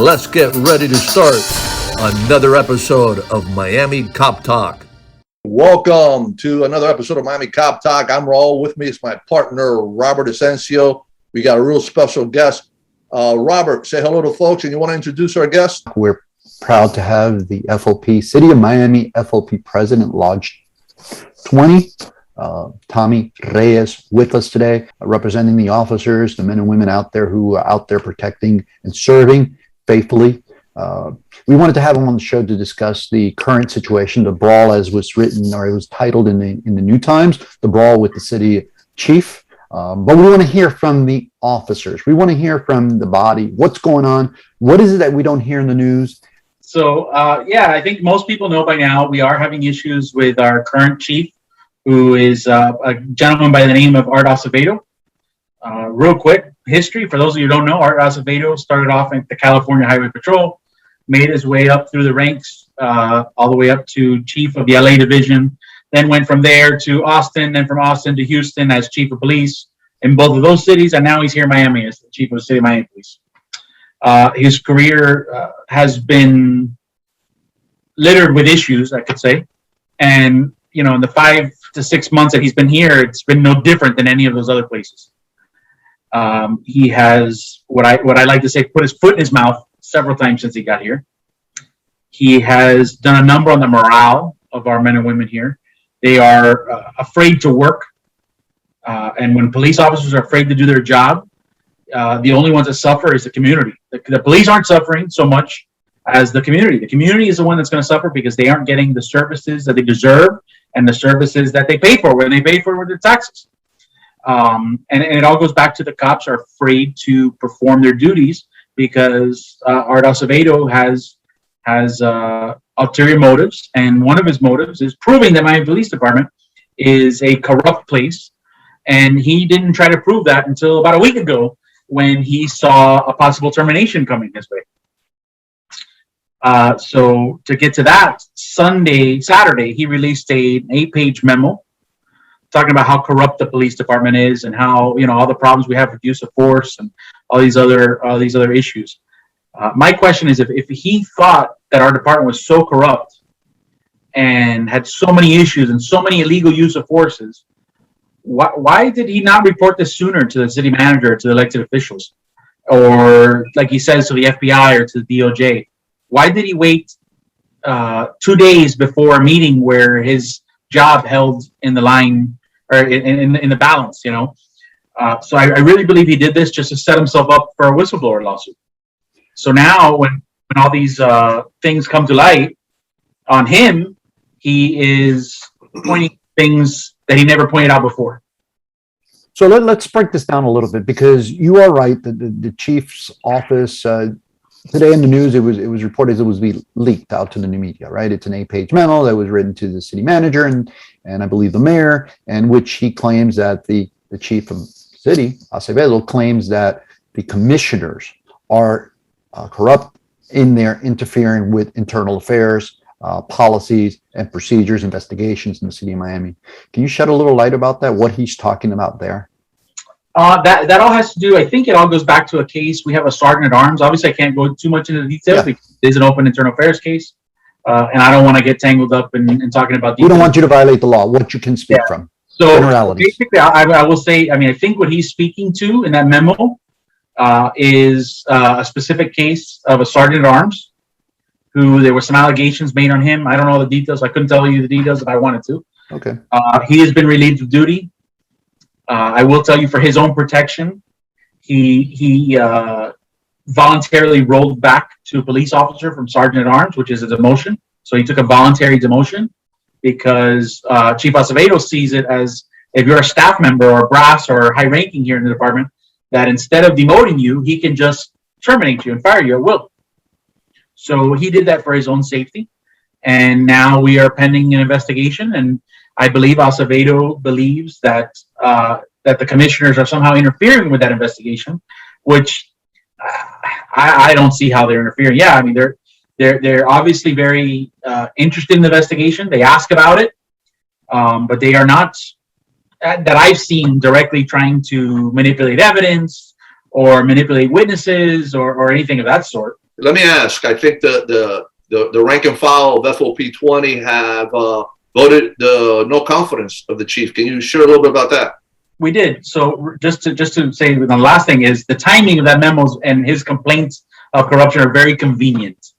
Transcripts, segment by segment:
Let's get ready to start another episode of Miami Cop Talk. Welcome to another episode of Miami Cop Talk. I'm Raul. With me is my partner, Robert Asencio. We got a real special guest. Robert, say hello to folks, and you want to introduce our guest? We're proud to have the FOP, City of Miami FOP President, Lodge 20, Tommy Reyes, with us today, representing the officers, the men and women out there who are out there protecting and serving faithfully. We wanted to have him on the show to discuss the current situation, the brawl, as was written, or it was titled in the New Times, the brawl with the city chief. But we want to hear from the officers. We want to hear from the body. What's going on? What is it that we don't hear in the news? So, I think most people know by now we are having issues with our current chief, who is a gentleman by the name of Acevedo. Real quick history, for those of you who don't know, Acevedo started off at the California Highway Patrol, made his way up through the ranks, all the way up to chief of the LA division, then went from there to Austin, then from Austin to Houston as chief of police in both of those cities, and now he's here in Miami as the chief of the city of Miami Police. His career has been littered with issues, I could say, and in the 5 to 6 months that he's been here, it's been no different than any of those other places. He has what I like to say, put his foot in his mouth several times since he got here. He has done a number on the morale of our men and women here. They are afraid to work, and when police officers are afraid to do their job, the only ones that suffer is the community. The police aren't suffering so much as the community. The community is the one that's going to suffer because they aren't getting the services that they deserve and the services that they pay for when they pay for with their taxes. And it all goes back to the cops are afraid to perform their duties because Art Acevedo has ulterior motives, and one of his motives is proving that Miami Police Department is a corrupt place, and he didn't try to prove that until about a week ago when he saw a possible termination coming his way. So to get to that, Saturday, he released an 8-page memo talking about how corrupt the police department is and how, all the problems we have with use of force and all these other issues. My question is, if he thought that our department was so corrupt and had so many issues and so many illegal use of forces, why did he not report this sooner to the city manager, to the elected officials, or like he says, to the FBI or to the DOJ? Why did he wait 2 days before a meeting where his job held in the line or in the balance? So I really believe he did this just to set himself up for a whistleblower lawsuit. So now when all these things come to light on him, he is pointing things that he never pointed out before. So let's break this down a little bit, because you are right that the chief's office, today in the news, it was reported it was leaked out to the new media, right? It's an 8-page memo that was written to the city manager and I believe the mayor, and which he claims that the chief of city, Acevedo, claims that the commissioners are corrupt in their interfering with internal affairs, policies and procedures, investigations in the city of Miami. Can you shed a little light about that, what he's talking about there? That all has to do, I think it all goes back to a case. We have a sergeant at arms. Obviously, I can't go too much into the details because it is an open internal affairs case. And I don't want to get tangled up in talking about details. We don't want you to violate the law, what you can speak from. So basically, I will say, I think what he's speaking to in that memo is a specific case of a sergeant at arms who there were some allegations made on him. I don't know the details. I couldn't tell you the details if I wanted to. Okay. He has been relieved of duty. I will tell you, for his own protection, he voluntarily rolled back to a police officer from sergeant at arms, which is a demotion. So he took a voluntary demotion because Chief Acevedo sees it as, if you're a staff member or brass or high ranking here in the department, that instead of demoting you, he can just terminate you and fire you at will. So he did that for his own safety. And now we are pending an investigation. And I believe Acevedo believes that the commissioners are somehow interfering with that investigation, which I don't see how they're interfering. Yeah, I mean, they're obviously very interested in the investigation. They ask about it, but they are not, that I've seen, directly trying to manipulate evidence or manipulate witnesses or anything of that sort. let me ask. I think the rank and file of FOP 20 have voted the no confidence of the chief. Can you share a little bit about that? We did. So just to say, the last thing is the timing of that memos and his complaints of corruption are very convenient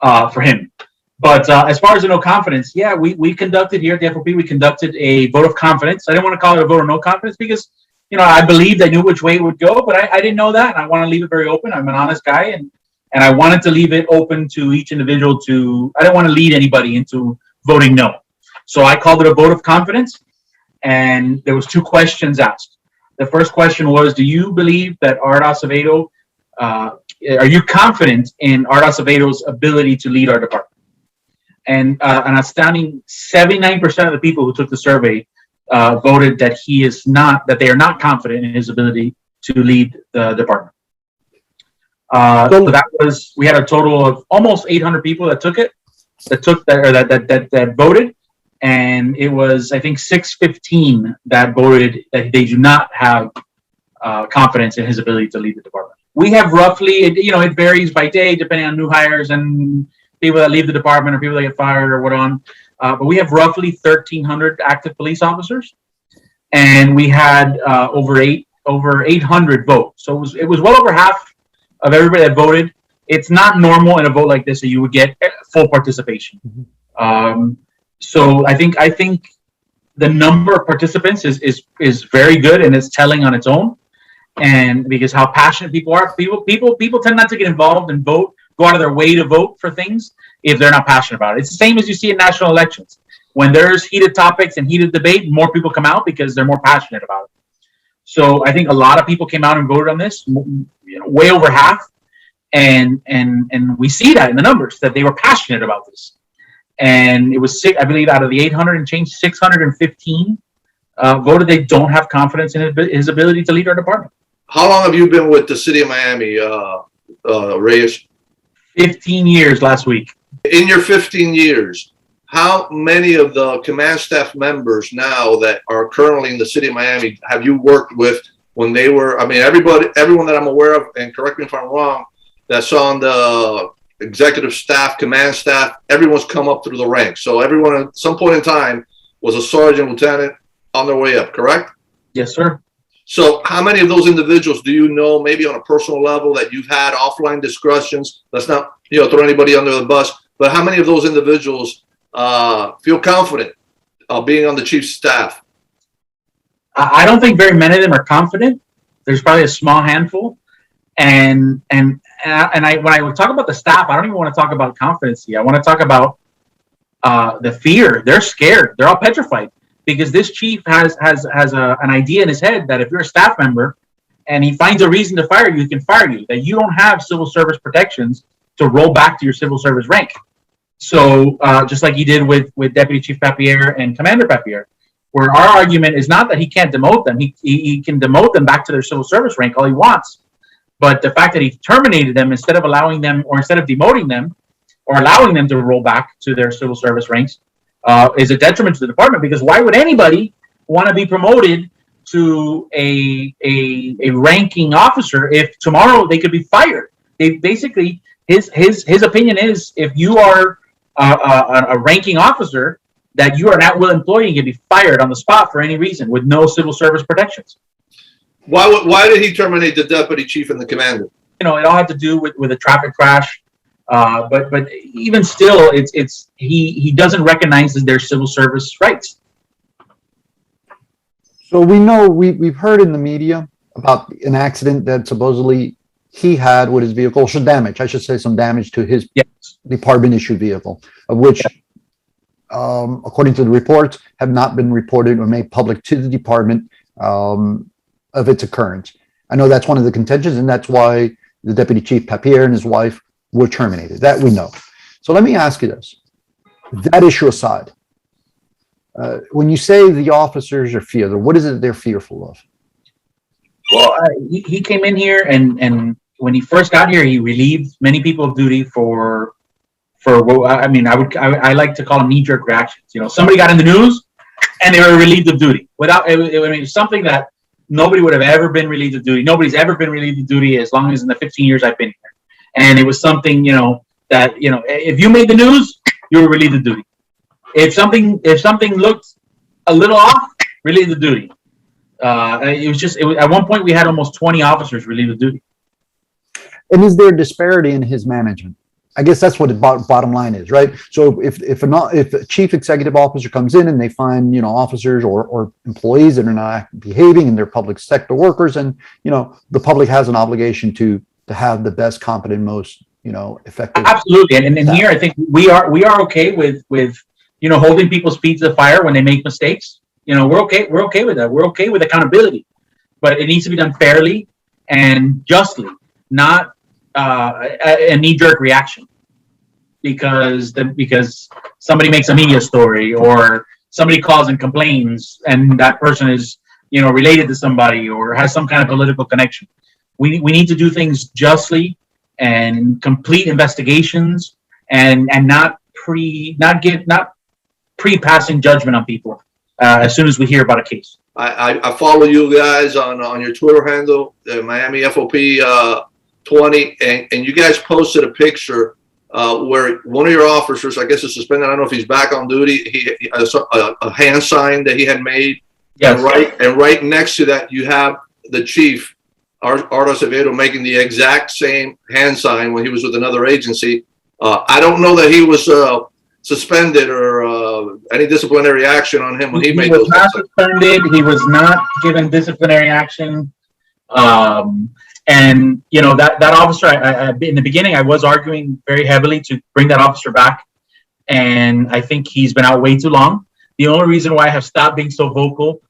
for him. But as far as the no confidence, yeah, we conducted here at the FOP, we conducted a vote of confidence. I didn't want to call it a vote of no confidence because, I believed I knew which way it would go, but I didn't know that. And I want to leave it very open. I'm an honest guy, and I wanted to leave it open to each individual I didn't want to lead anybody into voting no. So I called it a vote of confidence, and there was 2 questions asked. The first question was, do you believe that Art Acevedo, are you confident in Art Acevedo's ability to lead our department? And an astounding 79% of the people who took the survey voted that they are not confident in his ability to lead the department. So we had a total of almost 800 people that took it, that voted, and it was, I think, 615 that voted that they do not have confidence in his ability to lead the department. We have roughly, it varies by day depending on new hires and people that leave the department or people that get fired or what on. But we have roughly 1,300 active police officers, and we had over 800 votes. So it was well over half of everybody that voted. It's not normal in a vote like this that you would get full participation. So I think the number of participants is very good, and it's telling on its own. And because how passionate people are, people tend not to get involved and vote, go out of their way to vote for things if they're not passionate about it. It's the same as you see in national elections. When there's heated topics and heated debate, more people come out because they're more passionate about it. So I think a lot of people came out and voted on this, way over half, and we see that in the numbers that they were passionate about this. And it was, I believe, out of the 800 and change, 615 voted they don't have confidence in his ability to lead our department. How long have you been with the city of Miami, Reyes? 15 years last week. In your 15 years, how many of the command staff members now that are currently in the city of Miami have you worked with when they were, everyone that I'm aware of, and correct me if I'm wrong, that's on the executive staff, command staff, everyone's come up through the ranks. So everyone at some point in time was a sergeant, lieutenant on their way up, correct? Yes, sir. So how many of those individuals do you know, maybe on a personal level, that you've had offline discussions? Let's not throw anybody under the bus, but how many of those individuals feel confident being on the chief's staff? I don't think very many of them are confident. There's probably a small handful. And when I talk about the staff, I don't even want to talk about confidence here. I want to talk about the fear. They're scared. They're all petrified. Because this chief has an idea in his head that if you're a staff member and he finds a reason to fire you, he can fire you, that you don't have civil service protections to roll back to your civil service rank. So just like he did with Deputy Chief Papier and Commander Papier, where our argument is not that he can't demote them. He can demote them back to their civil service rank all he wants. But the fact that he terminated them instead of allowing them, or instead of demoting them or allowing them to roll back to their civil service ranks, is a detriment to the department, because why would anybody want to be promoted to a ranking officer if tomorrow they could be fired? They basically, his opinion is, if you are a ranking officer, that you are an at-will employee and can be fired on the spot for any reason with no civil service protections. Why did he terminate the deputy chief and the commander? It all had to do with a traffic crash. But even still, he doesn't recognize their civil service rights. So we know we've heard in the media about an accident that supposedly he had with his vehicle, some damage to his department issued vehicle, of which, according to the reports, have not been reported or made public to the department of its occurrence. I know that's one of the contentions, and that's why the deputy chief Papier and his wife were terminated. That we know. So let me ask you this. That issue aside, when you say the officers are feared, what is it they're fearful of? Well, he came in here, and when he first got here, he relieved many people of duty for I like to call them knee-jerk reactions. Somebody got in the news, and they were relieved of duty. Something that nobody would have ever been relieved of duty. Nobody's ever been relieved of duty as long as in the 15 years I've been here. and it was something, that, if you made the news, you were relieved of duty. If something looked a little off, relieved of duty. At one point we had almost 20 officers relieved of duty. And is there a disparity in his management? I guess that's what the bottom line is, right? So if a chief executive officer comes in and they find, officers or employees that are not behaving and they're public sector workers, and, the public has an obligation to have the best, competent, most, effective. Absolutely. And here, I think we are okay with, holding people's feet to the fire when they make mistakes. We're okay with that. We're okay with accountability, but it needs to be done fairly and justly, not a knee-jerk reaction because somebody makes a media story or somebody calls and complains and that person is related to somebody or has some kind of political connection. We need to do things justly and complete investigations and not pre-passing judgment on people as soon as we hear about a case. I follow you guys on your Twitter handle, the Miami FOP 20, and you guys posted a picture where one of your officers, I guess is suspended. I don't know if he's back on duty. He a hand sign that he had made. Yes. And right next to that, you have the chief, Art Acevedo, making the exact same hand sign when he was with another agency. I don't know that he was suspended or any disciplinary action on him when he made those. He was not suspended. He was not given disciplinary action. And that officer, I in the beginning, I was arguing very heavily to bring that officer back, and I think he's been out way too long. The only reason why I have stopped being so vocal,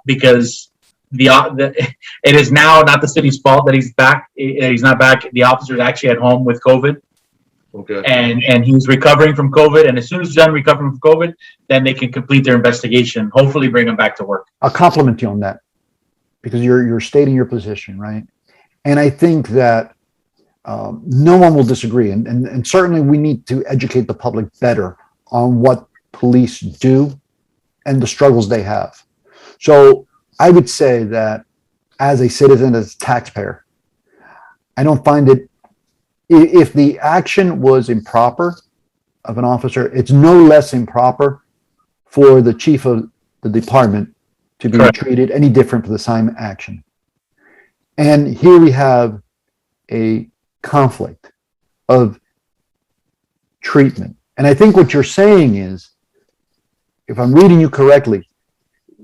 because it is now not the city's fault that he's back. He's not back. The officer is actually at home with COVID. Okay. And he's recovering from COVID, and as soon as he's done recovering from COVID, then they can complete their investigation. Hopefully, bring him back to work. I'll compliment you on that because you're stating your position, right? And I think that no one will disagree. And certainly we need to educate the public better on what police do and the struggles they have. So I would say that as a citizen, as a taxpayer, I don't find it, if the action was improper of an officer, it's no less improper for the chief of the department to be Correct. Treated any different for the same action. And here we have a conflict of treatment. And I think what you're saying is, if I'm reading you correctly,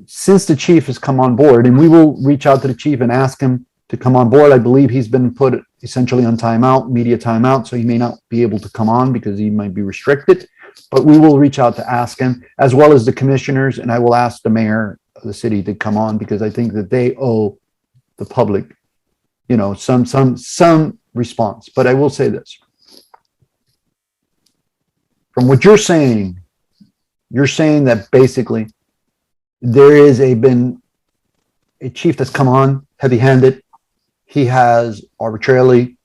since the chief has come on board, and we will reach out to the chief and ask him to come on board. I believe he's been put essentially on timeout, media timeout, so he may not be able to come on because he might be restricted. But we will reach out to ask him, as well as the commissioners, and I will ask the mayor of the city to come on because I think that they owe the public some response. But I will say this. From what you're saying that basically there is been a chief that's come on heavy-handed. He has arbitrarily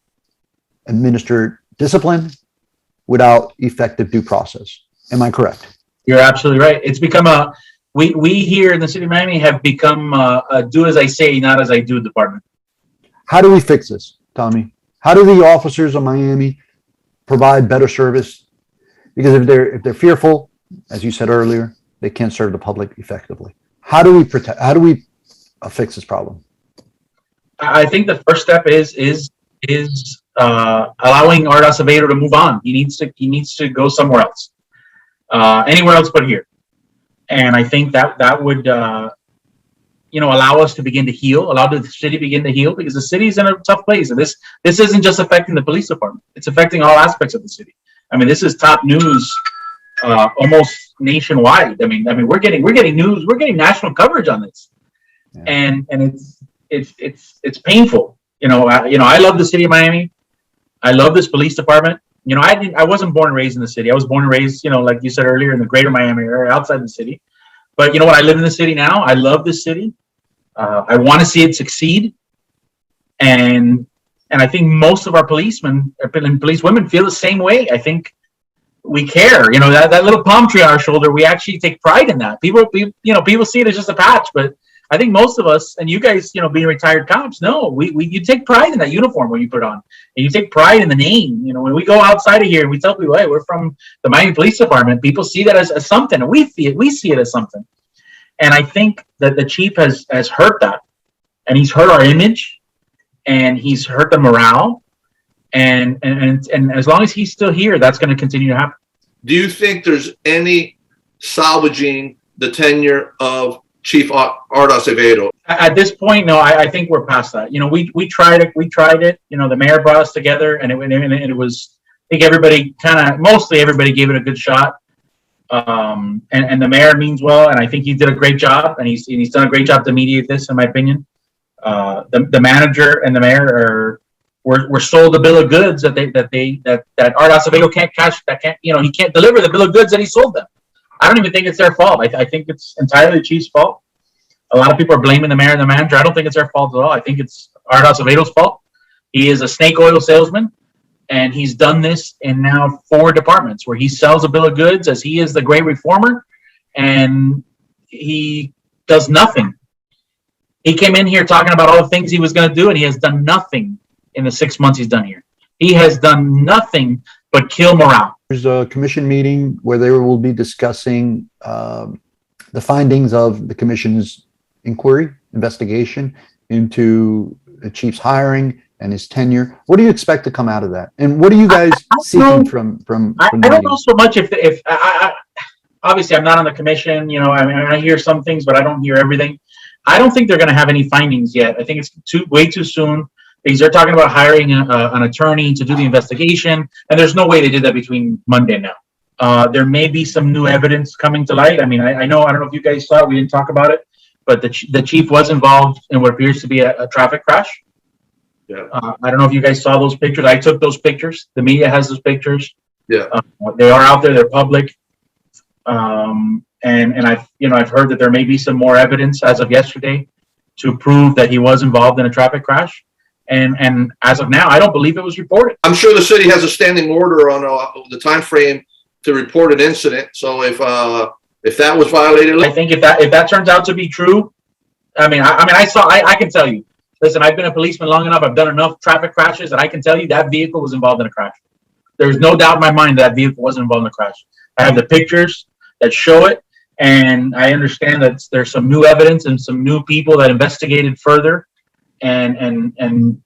administered discipline without effective due process. Am I correct? You're absolutely right. It's become we here in the city of Miami have become a do as I say, not as I do department. How do we fix this, Tommy? How do the officers of Miami provide better service? Because if they're fearful, as you said earlier, they can't serve the public effectively. How do we fix this problem? I think the first step is allowing Art Acevedo to move on. He needs to go somewhere else, anywhere else but here. And I think that would allow us to begin to heal, allow the city to begin to heal, because the city is in a tough place. And this isn't just affecting the police department; it's affecting all aspects of the city. I mean, this is top news, almost nationwide. I mean, we're getting news, we're getting national coverage on this, yeah. and it's painful. I love the city of Miami. I love this police department. I wasn't born and raised in the city. I was born and raised, like you said earlier, in the greater Miami area, outside the city. But you know what? I live in the city now. I love this city. I want to see it succeed. And I think most of our policemen and policewomen feel the same way. I think we care. That little palm tree on our shoulder, we actually take pride in that. People see it as just a patch, but I think most of us, and you guys, being retired cops, no, you take pride in that uniform when you put on, and you take pride in the name. When we go outside of here and we tell people, hey, we're from the Miami Police Department, people see that as something, and we see it as something. And I think that the chief has hurt that, and he's hurt our image, and he's hurt the morale, and as long as he's still here, that's going to continue to happen. Do you think there's any salvaging the tenure of Chief Art Acevedo? At this point, no. I think we're past that. We tried it. The mayor brought us together, and it was. I think mostly everybody gave it a good shot. And the mayor means well, and I think he did a great job, and he's done a great job to mediate this, in my opinion. The manager and the mayor were sold a bill of goods that Art Acevedo can't cash. He can't deliver the bill of goods that he sold them. I don't even think it's their fault. I think it's entirely the chief's fault. A lot of people are blaming the mayor and the manager. I don't think it's their fault at all. I think it's Art Acevedo's fault. He is a snake oil salesman, and he's done this in now 4 departments where he sells a bill of goods as he is the great reformer, and he does nothing. He came in here talking about all the things he was going to do, and he has done nothing in the 6 months he's done here. He has done nothing but kill morale. There's a commission meeting where they will be discussing the findings of the commission's investigation into the chief's hiring and his tenure. What do you expect to come out of that? And what are you guys seeking from I don't know so much if obviously I'm not on the commission, I hear some things, but I don't hear everything. I don't think they're going to have any findings yet. I think it's way too soon, because they're talking about hiring an attorney to do the investigation, and there's no way they did that between Monday and now. There may be some new evidence coming to light. I mean, I don't know if you guys saw it. We didn't talk about it, but the chief was involved in what appears to be a traffic crash. Yeah. I don't know if you guys saw those pictures. I took those pictures. The media has those pictures. Yeah. They are out there. They're public. And I've heard that there may be some more evidence as of yesterday to prove that he was involved in a traffic crash. And as of now, I don't believe it was reported. I'm sure the city has a standing order on the time frame to report an incident. So if that was violated, I think if that turns out to be true, I can tell you. Listen, I've been a policeman long enough. I've done enough traffic crashes, and I can tell you that vehicle was involved in a crash. There's no doubt in my mind that vehicle wasn't involved in a crash. I have the pictures that show it, and I understand that there's some new evidence and some new people that investigated further, and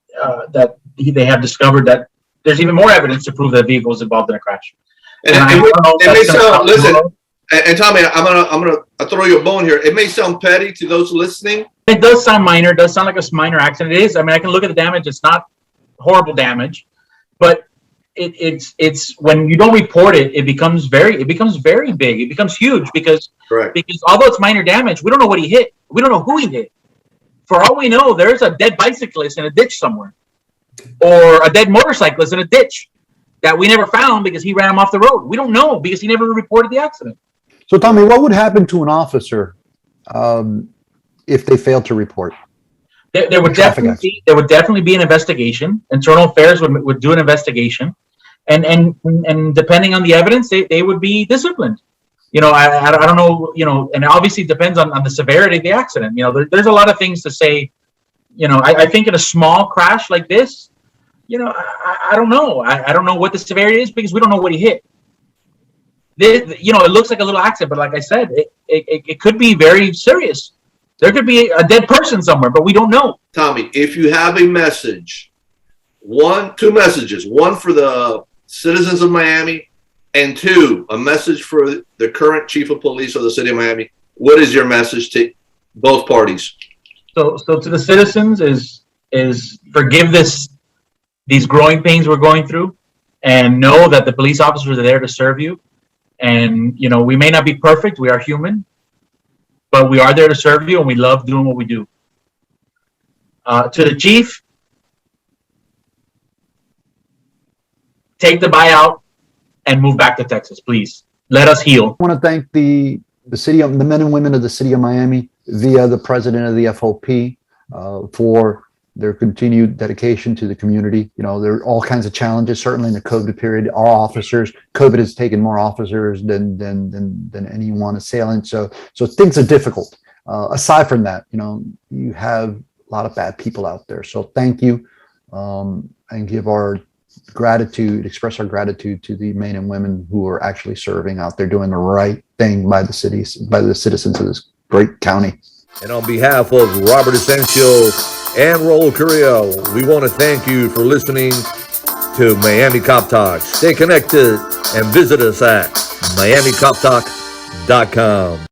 that they have discovered that there's even more evidence to prove that vehicle was involved in a crash. And Tommy, I'm gonna throw you a bone here. It may sound petty to those listening. It does sound minor. It does sound like a minor accident. It is. I mean, I can look at the damage. It's not horrible damage, but it's when you don't report it, it becomes very big. It becomes huge because although it's minor damage, we don't know what he hit. We don't know who he hit. For all we know, there's a dead bicyclist in a ditch somewhere, or a dead motorcyclist in a ditch that we never found because he ran him off the road. We don't know because he never reported the accident. So, Tommy, what would happen to an officer if they failed to report? There would definitely be an investigation. Internal Affairs would do an investigation, and depending on the evidence, they would be disciplined. I don't know. And obviously it depends on the severity of the accident. There's a lot of things to say. I think in a small crash like this, I don't know. I don't know what the severity is because we don't know what he hit. It looks like a little accident, but like I said, it could be very serious. There could be a dead person somewhere, but we don't know. Tommy, if you have a message, two messages, one for the citizens of Miami, and 2, a message for the current chief of police of the city of Miami, what is your message to both parties? So to the citizens is forgive these growing pains we're going through, and know that the police officers are there to serve you. And, we may not be perfect. We are human, but we are there to serve you, and we love doing what we do. To the chief, take the buyout and move back to Texas, please. Let us heal. I want to thank the men and women of the city of Miami via the president of the FOP for their continued dedication to the community. There are all kinds of challenges, certainly in the COVID period. Our officers, COVID has taken more officers than any one assailant. So things are difficult. aside from that, you have a lot of bad people out there. So thank you, and give our gratitude, express our gratitude to the men and women who are actually serving out there, doing the right thing by the cities, by the citizens of this great county. And on behalf of Robert Asencio and Raul Correa, we want to thank you for listening to Miami Cop Talk. Stay connected and visit us at MiamiCopTalk.com.